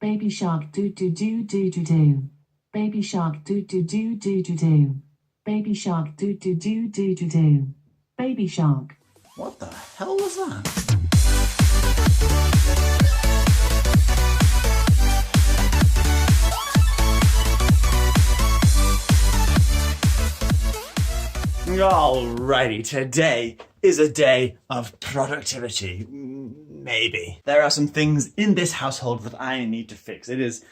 Baby shark doo doo doo doo doo doo. Baby shark doo doo doo doo doo doo. Baby shark doo doo doo doo doo doo. Baby shark. What the hell was that? Alrighty, today is a day of productivity. Maybe. There are some things in this household that I need to fix. It is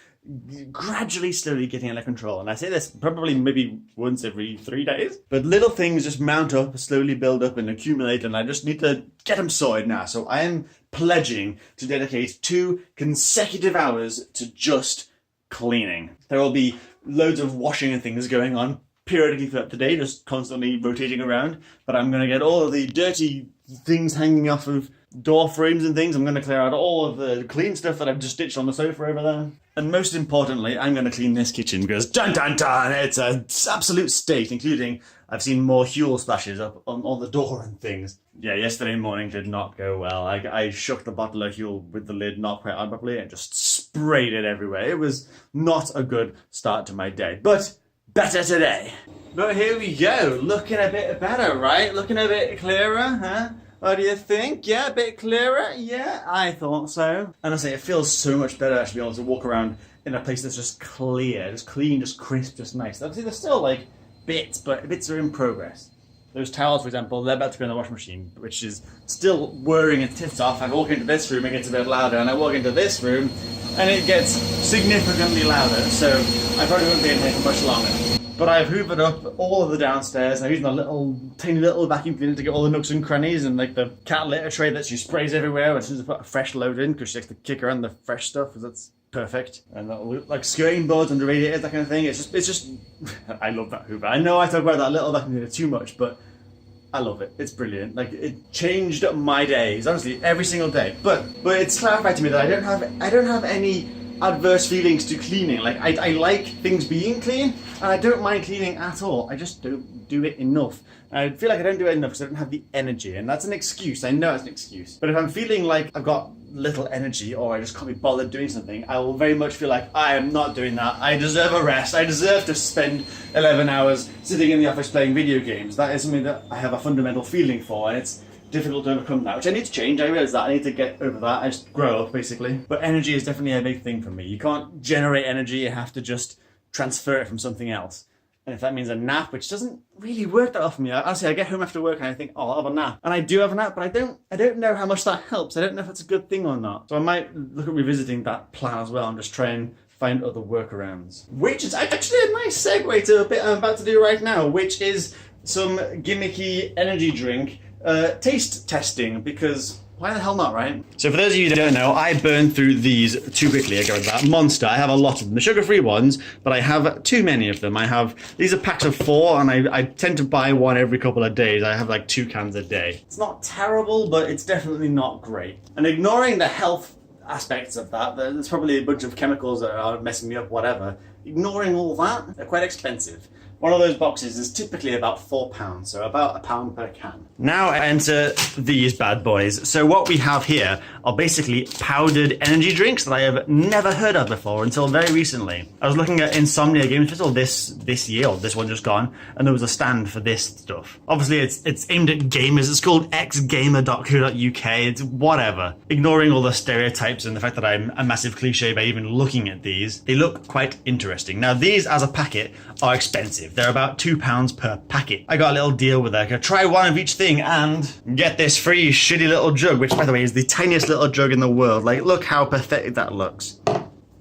gradually, slowly getting under control. And I say this probably maybe once every 3 days. But little things just mount up, slowly build up and accumulate, and I just need to get them sorted now. So I am pledging to dedicate 2 consecutive hours to just cleaning. There will be loads of washing and things going on periodically throughout the day, just constantly rotating around. But I'm going to get all of the dirty things hanging off of door frames and things. I'm going to clear out all of the clean stuff that I've just ditched on the sofa over there. And most importantly, I'm going to clean this kitchen because dun dun dun, it's an absolute state, including I've seen more Huel splashes up on the door and things. Yeah, yesterday morning did not go well. I shook the bottle of Huel with the lid not quite on properly and just sprayed it everywhere. It was not a good start to my day, but better today. But here we go, looking a bit better, right? Looking a bit clearer, huh? What do you think? Yeah, a bit clearer? Yeah, I thought so. And I say it feels so much better actually being able to walk around in a place that's just clear, just clean, just crisp, just nice. Obviously there's still like bits, but bits are in progress. Those towels, for example, they're about to go in the washing machine, which is still whirring its tits off. I walk into this room, it gets a bit louder, and I walk into this room, and it gets significantly louder, so I probably won't be in here for much longer. But I've hoovered up all of the downstairs. I'm using a tiny little vacuum cleaner to get all the nooks and crannies and like the cat litter tray that she sprays everywhere as soon as I put a fresh load in because she likes to kick around the fresh stuff because that's perfect. And like skirting boards under radiators, that kind of thing. It's just, I love that hoover. I know I talk about that little vacuum cleaner too much, but I love it. It's brilliant. Like it changed up my days, honestly, every single day. But it's clarified to me that I don't have any adverse feelings to cleaning. Like I like things being clean and I don't mind cleaning at all. I just don't do it enough. I feel like I don't do it enough because I don't have the energy, and that's an excuse. I know it's an excuse. But if I'm feeling like I've got little energy or I just can't be bothered doing something, I will very much feel like I am not doing that. I deserve a rest. I deserve to spend 11 hours sitting in the office playing video games. That is something that I have a fundamental feeling for, and it's difficult to overcome that, which I need to change. I realise that. I need to get over that. I just grow up, basically. But energy is definitely a big thing for me. You can't generate energy, you have to just transfer it from something else. And if that means a nap, which doesn't really work that well for me. Honestly, I get home after work and I think, oh, I'll have a nap. And I do have a nap, but I don't know how much that helps. I don't know if that's a good thing or not. So I might look at revisiting that plan as well and just try and find other workarounds. Which is actually a nice segue to a bit I'm about to do right now, which is some gimmicky energy drink taste testing, because why the hell not, right? So for those of you who don't know, I burn through these too quickly. I go with that Monster. I have a lot of them, the sugar-free ones, but I have too many of them. These are packs of 4, and I tend to buy one every couple of days. I have like 2 cans a day. It's not terrible, but it's definitely not great. And ignoring the health aspects of that, there's probably a bunch of chemicals that are messing me up, whatever. Ignoring all that, they're quite expensive. One of those boxes is typically about £4, so about £1 per can. Now I enter these bad boys. So what we have here are basically powdered energy drinks that I have never heard of before until very recently. I was looking at Insomnia Games Festival this year, or this one just gone, and there was a stand for this stuff. Obviously it's aimed at gamers. It's called xgamer.co.uk. It's whatever. Ignoring all the stereotypes and the fact that I'm a massive cliche by even looking at these, they look quite interesting. Now these as a packet are expensive. They're about £2 per packet. I got a little deal with it. I could try one of each thing and get this free shitty little jug, which by the way is the tiniest little jug in the world. Like, look how pathetic that looks.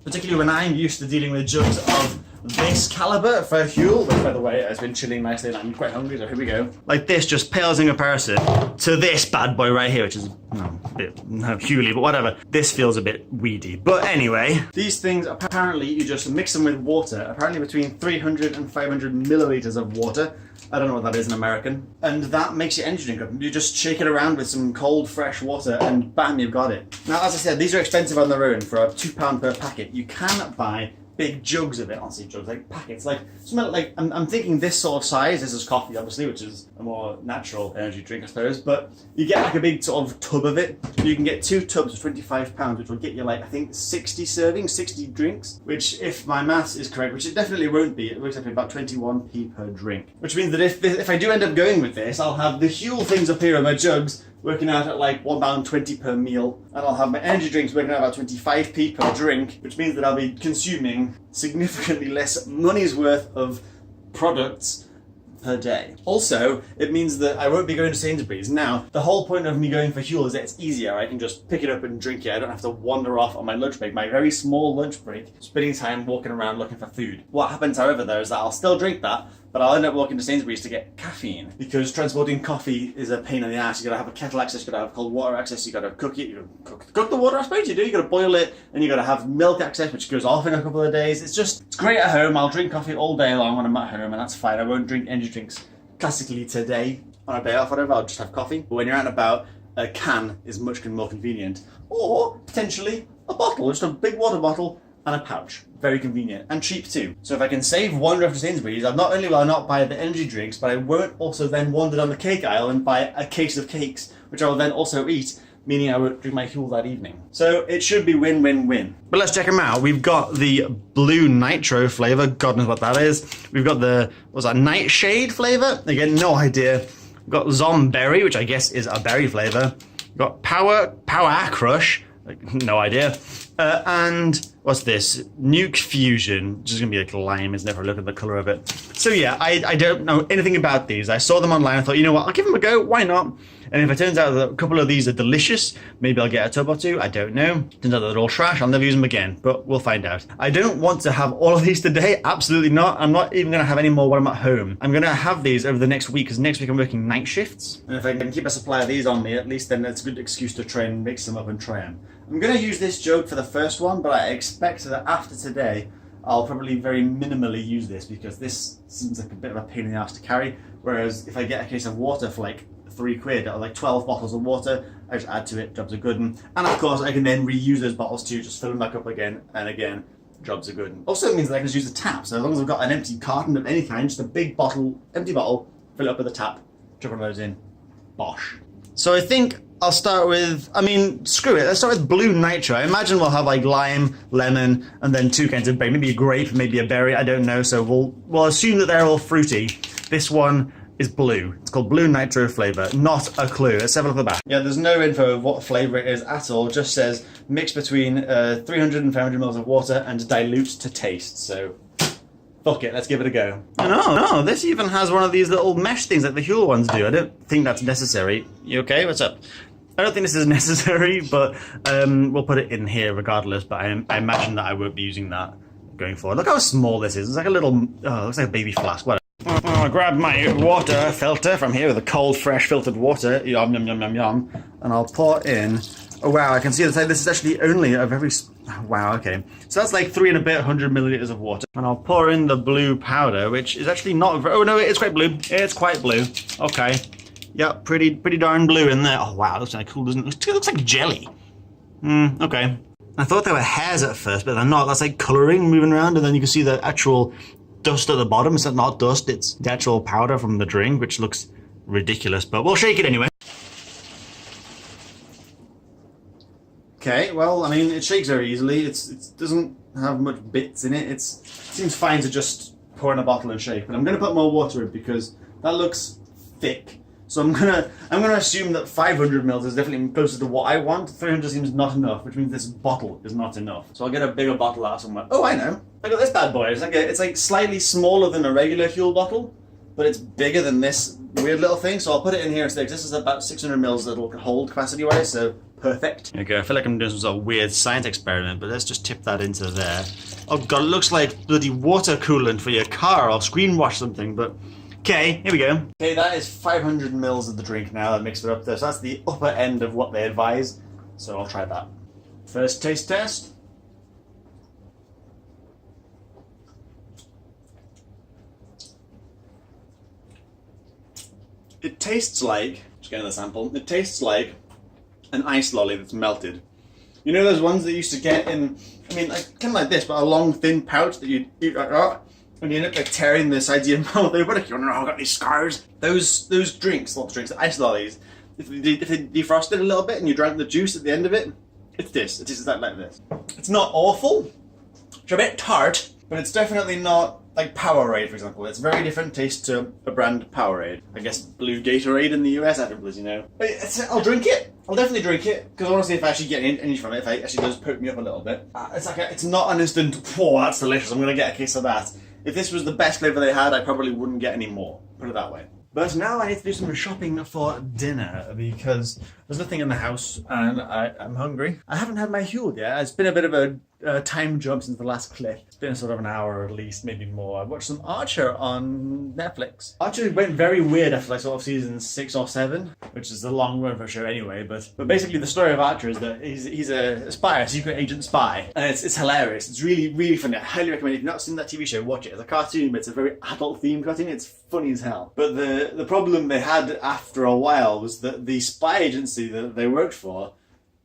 Particularly when I'm used to dealing with jugs of this caliber for Huel, which by the way has been chilling nicely and I'm quite hungry, so here we go. Like, this just pales in comparison to this bad boy right here, which is a bit Huely, but whatever. This feels a bit weedy. But anyway, these things apparently you just mix them with water, apparently between 300 and 500 milliliters of water. I don't know what that is in American. And that makes your energy drink up. You just shake it around with some cold, fresh water and bam, you've got it. Now, as I said, these are expensive on their own for £2 per packet. You can buy big jugs of it. I'll say jugs, like packets. Like something like I'm thinking this sort of size. This is coffee, obviously, which is a more natural energy drink, I suppose. But you get like a big sort of tub of it. You can get 2 tubs for £25, which will get you like I think 60 servings, 60 drinks. Which, if my maths is correct, which it definitely won't be, it works out to about 21p per drink. Which means that if I do end up going with this, I'll have the Huel things up here in my jugs, working out at like £1.20 per meal, and I'll have my energy drinks working out about 25p per drink, which means that I'll be consuming significantly less money's worth of products per day. Also, it means that I won't be going to Sainsbury's. Now, the whole point of me going for Huel is that it's easier. I can just pick it up and drink it. I don't have to wander off on my lunch break, my very small lunch break, spending time walking around looking for food. What happens, however, though, is that I'll still drink that, but I'll end up walking to Sainsbury's to get caffeine, because transporting coffee is a pain in the ass. You gotta have a kettle access, you gotta have cold water access, you gotta cook it, you gotta cook the water, I suppose you do, you gotta boil it, and you gotta have milk access, which goes off in a couple of days. It's great at home. I'll drink coffee all day long when I'm at home, and that's fine. I won't drink energy drinks classically today on a day off, whatever. I'll just have coffee. But when you're out and about, a can is much more convenient, or potentially a bottle, just a big water bottle and a pouch. Very convenient and cheap too. So if I can save one trip to Sainsbury's, not only will I not buy the energy drinks, but I won't also then wander down the cake aisle and buy a case of cakes, which I will then also eat, meaning I won't drink my Huel that evening. So it should be win-win-win. But let's check them out. We've got the blue nitro flavour. God knows what that is. We've got the, what's that, nightshade flavour? Again, no idea. We've got zomberry, which I guess is a berry flavour. We've got power crush. No idea. And what's this? Nuke Fusion, which is going to be like lime, isn't it, if I look at the colour of it. So yeah, I don't know anything about these. I saw them online, I thought, you know what, I'll give them a go, why not? And if it turns out that a couple of these are delicious, maybe I'll get a tub or two, I don't know. Turns out that they're all trash, I'll never use them again, but we'll find out. I don't want to have all of these today, absolutely not. I'm not even going to have any more when I'm at home. I'm going to have these over the next week, because next week I'm working night shifts. And if I can keep a supply of these on me, at least then it's a good excuse to try and mix them up and try them. I'm going to use this jug for the first one, but I expect that after today, I'll probably very minimally use this, because this seems like a bit of a pain in the ass to carry. Whereas if I get a case of water for like £3 or like 12 bottles of water, I just add to it, jobs are good. And of course I can then reuse those bottles too, just fill them back up again and again, jobs are good. Also, it means that I can just use the tap, so as long as I've got an empty carton of any kind, just a big bottle, empty bottle, fill it up with a tap, chuck one of those in, bosh. So I think I'll start with, screw it, let's start with blue nitro. I imagine we'll have like lime, lemon, and then 2 kinds of berry, maybe a grape, maybe a berry, I don't know, so we'll assume that they're all fruity. This one is blue. It's called blue nitro flavour. Not a clue. Let's have a look at the back. Yeah, there's no info of what flavour it is at all. It just says mix between 300 and 500 ml of water and dilute to taste. So fuck it, let's give it a go. No, this even has one of these little mesh things like the Huel ones do. I don't think that's necessary. You okay? What's up? I don't think this is necessary, but we'll put it in here regardless. But I imagine that I won't be using that going forward. Look how small this is. It's like a little, it looks like a baby flask. Whatever. I grab my water filter from here with the cold, fresh filtered water. Yum, yum, yum, yum, yum. And I'll pour in. Oh wow, I can see that this is actually only a very... Wow, okay. So that's like 3 and a bit 100 milliliters of water. And I'll pour in the blue powder, which is actually not... Oh no, it's quite blue. It's quite blue. Okay. Yep, pretty darn blue in there. Oh wow, it looks kind of cool, doesn't it? It looks like jelly. Okay. I thought they were hairs at first, but they're not. That's like colouring moving around, and then you can see the actual dust at the bottom. It's not dust, it's the actual powder from the drink, which looks ridiculous, but we'll shake it anyway. Okay, well, it shakes very easily. It doesn't have much bits in it. It seems fine to just pour in a bottle and shake, but I'm going to put more water in because that looks thick. So I'm gonna assume that 500 ml is definitely closer to what I want. 300 seems not enough, which means this bottle is not enough. So I'll get a bigger bottle out somewhere. Oh, I know. Look at this bad boy. It's like slightly smaller than a regular Huel bottle, but it's bigger than this weird little thing. So I'll put it in here instead. This is about 600 ml that it'll hold capacity-wise, so perfect. Okay, I feel like I'm doing some sort of weird science experiment, but let's just tip that into there. Oh god, it looks like bloody water coolant for your car. I'll screen wash something, but... Okay, here we go. Okay, that is 500 ml of the drink now. I mixed it up there. So that's the upper end of what they advise. So I'll try that. First taste test. It tastes like, just getting the sample, it tastes like an ice lolly that's melted. You know those ones that you used to get in, I mean, like kind of like this, but a long thin pouch that you eat like that, and you end up like tearing the sides of your mouth open. Like, you wanna know how I got these scars? Those drinks, not drinks, ice lollies. If they defrosted a little bit and you drank the juice at the end of it, it's this. It is like this. It's not awful. It's a bit tart, but it's definitely not like Powerade, for example. It's a very different taste to a brand Powerade. I guess Blue Gatorade in the US, I don't really know. But I'll drink it. I'll definitely drink it, because I want to see if I actually get any from it, if it actually does poke me up a little bit. It's not an instant, whoa, that's delicious, I'm going to get a case of that. If this was the best flavour they had, I probably wouldn't get any more, put it that way. But now I need to do some shopping for dinner, because there's nothing in the house and I'm hungry. I haven't had my Huel yet. It's been a bit of a time jump since the last clip. It's been sort of an hour at least, maybe more. I watched some Archer on Netflix. Archer went very weird after like sort of season 6 or 7, which is a long run for a show anyway. But basically the story of Archer is that he's a spy, a secret agent spy, and it's hilarious. It's really, really funny. I highly recommend it. If you've not seen that TV show, watch it. It's a cartoon, but it's a very adult themed cartoon. It's funny as hell. But the problem they had after a while was that the spy agency that they worked for,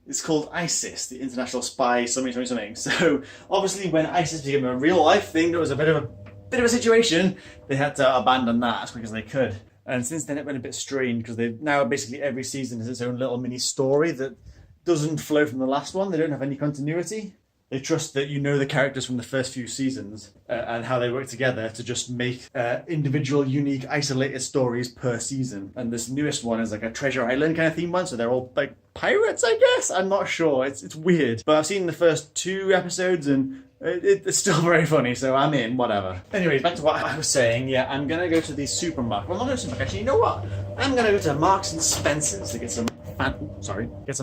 it's called ISIS, the International Spy something. So obviously when ISIS became a real life thing, there was a bit of a situation. They had to abandon that as quick as they could. And since then it went a bit strange, because they now basically every season has its own little mini story that doesn't flow from the last one. They don't have any continuity. They trust that you know the characters from the first few seasons and how they work together to just make individual, unique, isolated stories per season. And this newest one is like a Treasure Island kind of theme one, so they're all like pirates, I guess? I'm not sure. It's weird. But I've seen the first 2 episodes and it's still very funny, so I'm in, whatever. Anyways, back to what I was saying. Yeah, I'm gonna go to the supermarket. Well, not going to the supermarket, actually, you know what? I'm gonna go to Marks and Spencer's to get some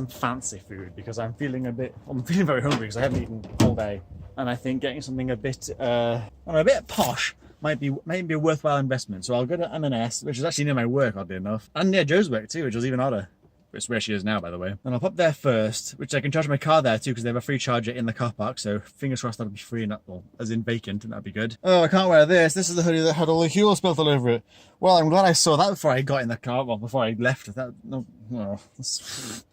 fancy food, because I'm feeling very hungry because I haven't eaten all day, and I think getting something a bit posh might be a worthwhile investment. So I'll go to M&S, which is actually near my work, oddly enough, and near Joe's work too, which was even odder. It's where she is now, by the way. And I'll pop there first, which I can charge my car there too, because they have a free charger in the car park. So fingers crossed that'll be free, and well, as in vacant, and that'd be good. Oh, I can't wear this. This is the hoodie that had all the Huel spilt all over it. Well, I'm glad I saw that before I got in the car. Well, before I left.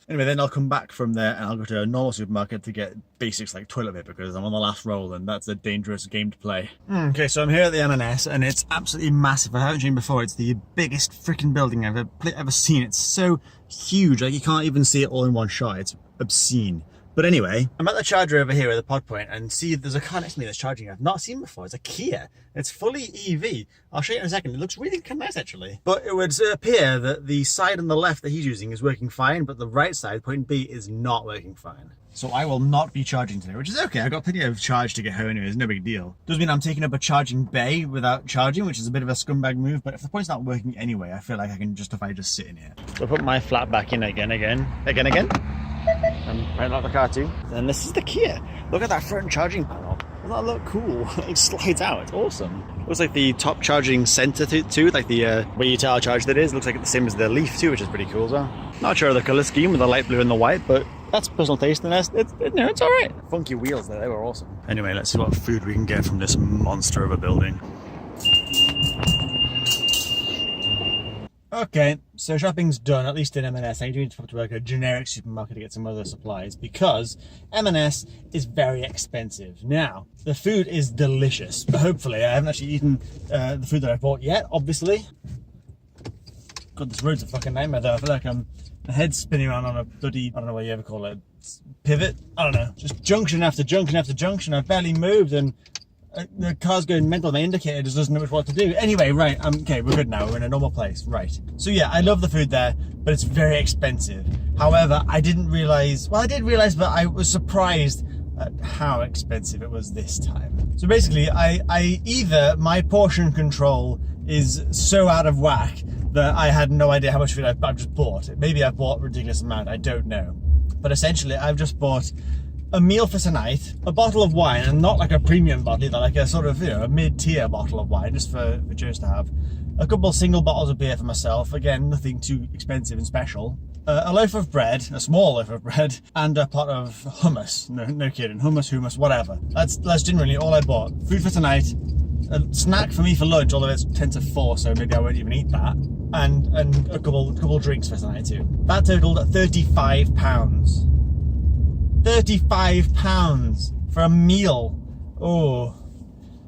Anyway, then I'll come back from there and I'll go to a normal supermarket to get basics like toilet paper, because I'm on the last roll and that's a dangerous game to play. Okay, so I'm here at the M&S and it's absolutely massive. I haven't seen before. It's the biggest freaking building I've ever seen. It's so huge, like you can't even see it all in one shot. It's obscene. But anyway, I'm at the charger over here at the pod point, and see there's a car next to me that's charging I've not seen before. It's a Kia. It's fully EV. I'll show you in a second. It looks really kind of nice actually. But it would appear that the side on the left that he's using is working fine, but the right side, point B, is not working fine. So I will not be charging today, which is okay. I've got plenty of charge to get home anyway. It's no big deal. Does mean I'm taking up a charging bay without charging, which is a bit of a scumbag move, but if the point's not working anyway, I feel like I can justify just sitting here. So I put my flat back in again. And right out the car too. And this is the Kia. Look at that front charging panel. Doesn't that look cool? It slides out. It's awesome. Looks like the top charging center too, like the where you tell how charged it is. Looks like it's the same as the Leaf too, which is pretty cool as well. Not sure of the color scheme with the light blue and the white, but that's personal taste, and it's all right. Funky wheels there, they were awesome. Anyway, let's see what food we can get from this monster of a building. Okay, so shopping's done, at least in M&S. I need to pop to like a generic supermarket to get some other supplies, because M&S is very expensive. Now, the food is delicious, but hopefully I haven't actually eaten the food that I bought yet, obviously. God, this road's a fucking nightmare though. I feel like my head's spinning around on a bloody, I don't know what you ever call it, pivot? I don't know. Just junction after junction after junction. I've barely moved and the car's going mental. My indicator just doesn't know what to do. Anyway, right, okay, we're good now. We're in a normal place, right. So yeah, I love the food there, but it's very expensive. However, I didn't realise, well, I did realise, but I was surprised at how expensive it was this time. So basically, I either my portion control is so out of whack that I had no idea how much food I've just bought. Maybe I've bought a ridiculous amount, I don't know. But essentially, I've just bought a meal for tonight, a bottle of wine, and not like a premium bottle either, like a sort of, you know, a mid-tier bottle of wine, just for Joe's to have. A couple of single bottles of beer for myself, again, nothing too expensive and special. A loaf of bread, a small loaf of bread, and a pot of hummus. No kidding, hummus, whatever. That's generally all I bought. Food for tonight, a snack for me for lunch, although it's 10 to 4, so maybe I won't even eat that. And a couple drinks for tonight too. That totaled £35. £35 for a meal. Oh,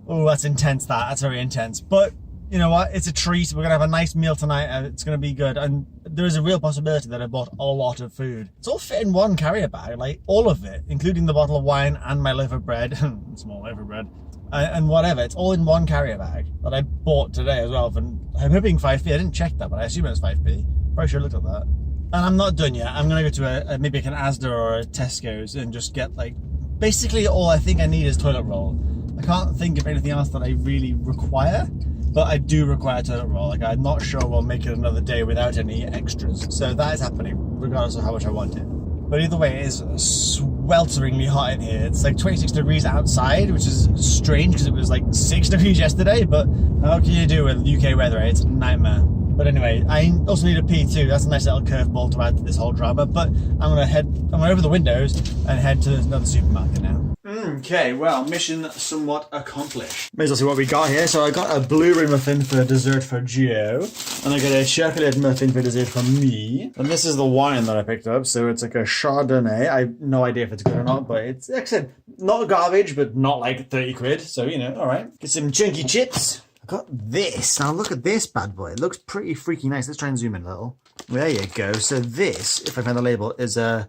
that's intense. That's very intense. But you know what? It's a treat. We're gonna have a nice meal tonight, and it's gonna be good. And there is a real possibility that I bought a lot of food. It's all fit in one carrier bag, like all of it, including the bottle of wine and my loaf of bread, small loaf of bread, and whatever. It's all in one carrier bag that I bought today as well. And I'm hoping 5p. I didn't check that, but I assume it was 5p. Probably should have looked at that. And I'm not done yet. I'm gonna go to maybe an Asda or a Tesco's and just get like, basically all I think I need is toilet roll. I can't think of anything else that I really require, but I do require toilet roll. Like, I'm not sure we'll make it another day without any extras. So that is happening, regardless of how much I want it. But either way, it is swelteringly hot in here. It's like 26 degrees outside, which is strange because it was like 6 degrees yesterday, but how can you do with UK weather? It's a nightmare. But anyway, I also need a pee too. That's a nice little curveball to add to this whole drama. But I'm gonna over the windows and head to another supermarket now. Okay, well, mission somewhat accomplished. May as well see what we got here. So I got a blueberry muffin for dessert for Gio, and I got a chocolate muffin for dessert for me. And this is the wine that I picked up. So it's like a Chardonnay. I have no idea if it's good or not, but it's, like I said, not garbage, but not like 30 quid. So, you know, all right. Get some chunky chips. I got this. Now look at this bad boy. It looks pretty freaky nice. Let's try and zoom in a little. There you go. So this, if I find the label, is a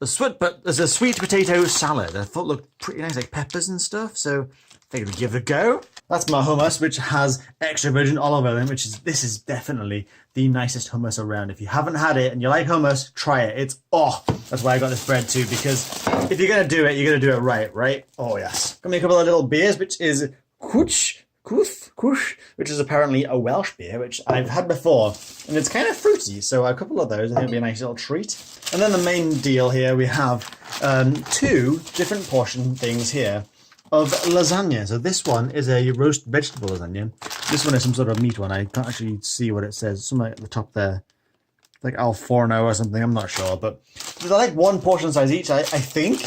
sweet potato salad. I thought it looked pretty nice, like peppers and stuff. So I think it'll give it a go. That's my hummus, which has extra virgin olive oil in, this is definitely the nicest hummus around. If you haven't had it and you like hummus, try it. That's why I got this bread too, because if you're gonna do it, you're gonna do it right? Oh yes. Got me a couple of little beers, which is Kush, which is apparently a Welsh beer, which I've had before, and it's kind of fruity, so a couple of those I think will be a nice little treat. And then the main deal here, we have 2 different portion things here of lasagna. So this one is a roast vegetable lasagna. This one is some sort of meat one. I can't actually see what it says. Somewhere at the top there, like Al Forno or something, I'm not sure, but they're like 1 portion size each, I think.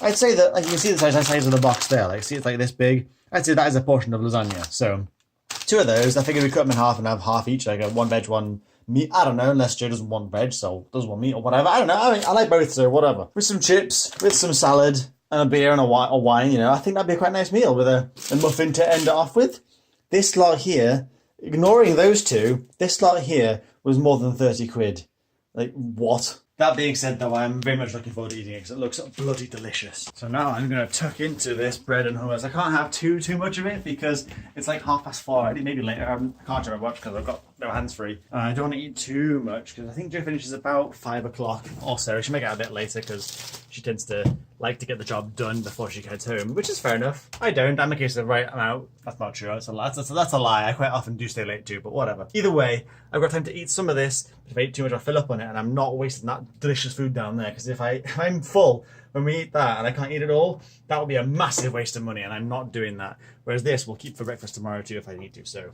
I'd say that, like, you can see the size of the box there, like, see it's like this big. I'd say that is a portion of lasagna. So 2 of those, I figured we cut them in half and have half each, like a 1 veg, 1 meat. I don't know, unless Joe doesn't want veg, so does want meat or whatever. I don't know. I mean, I like both, so whatever. With some chips, with some salad, and a beer and a wine, you know, I think that'd be a quite nice meal with a muffin to end it off with. This lot here, ignoring those 2, this lot here was more than 30 quid. Like, what? That being said, though, I'm very much looking forward to eating it because it looks bloody delicious. So now I'm going to tuck into this bread and hummus. I can't have too much of it because it's like 4:30 already, maybe later. I can't check my watch because I've got no hands free. I don't want to eat too much because I think Joe finishes about 5 o'clock. Also, she may get a bit later because she tends to like to get the job done before she gets home, which is fair enough. I don't. I'm a case of, right, I'm out. That's not true. That's a lie. I quite often do stay late too, but whatever. Either way, I've got time to eat some of this. If I eat too much, I'll fill up on it, and I'm not wasting that delicious food down there, because if I'm full when we eat that and I can't eat it all, that will be a massive waste of money, and I'm not doing that. Whereas this we'll keep for breakfast tomorrow too if I need to, so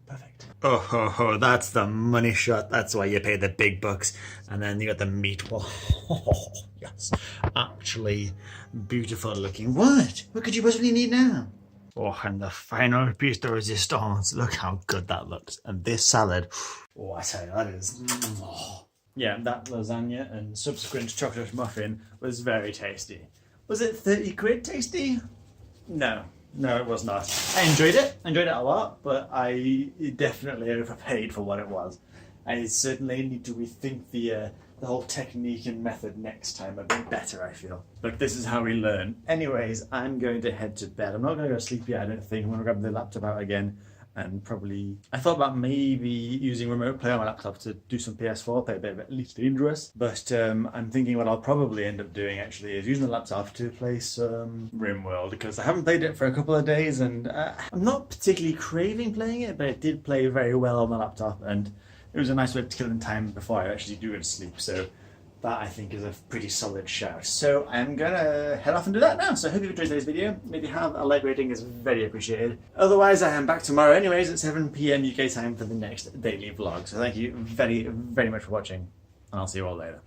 perfect. Oh, that's the money shot. That's why you pay the big bucks. And then you got the meat. Oh, yes. Actually beautiful looking. What could you possibly need now? Oh, and the final piece de resistance. Look how good that looks. And this salad. Oh, I tell you, that is... Yeah, that lasagna and subsequent chocolate muffin was very tasty. Was it 30 quid tasty? No, it was not. I enjoyed it a lot, but I definitely overpaid for what it was. I certainly need to rethink the whole technique and method next time a bit better, I feel. But this is how we learn. Anyways, I'm going to head to bed. I'm not going to go to sleep yet, I don't think. I'm going to grab the laptop out again. And probably, I thought about maybe using remote play on my laptop to do some PS4, play a bit of Elite Dangerous. But I'm thinking what I'll probably end up doing actually is using the laptop to play some RimWorld, because I haven't played it for a couple of days, and I'm not particularly craving playing it, but it did play very well on the laptop, and it was a nice way to kill in time before I actually do go to sleep. So that, I think, is a pretty solid shout. So I'm gonna head off and do that now. So I hope you enjoyed today's video. Maybe have a like rating is very appreciated. Otherwise, I am back tomorrow anyways at 7 PM UK time for the next daily vlog. So thank you very, very much for watching, and I'll see you all later.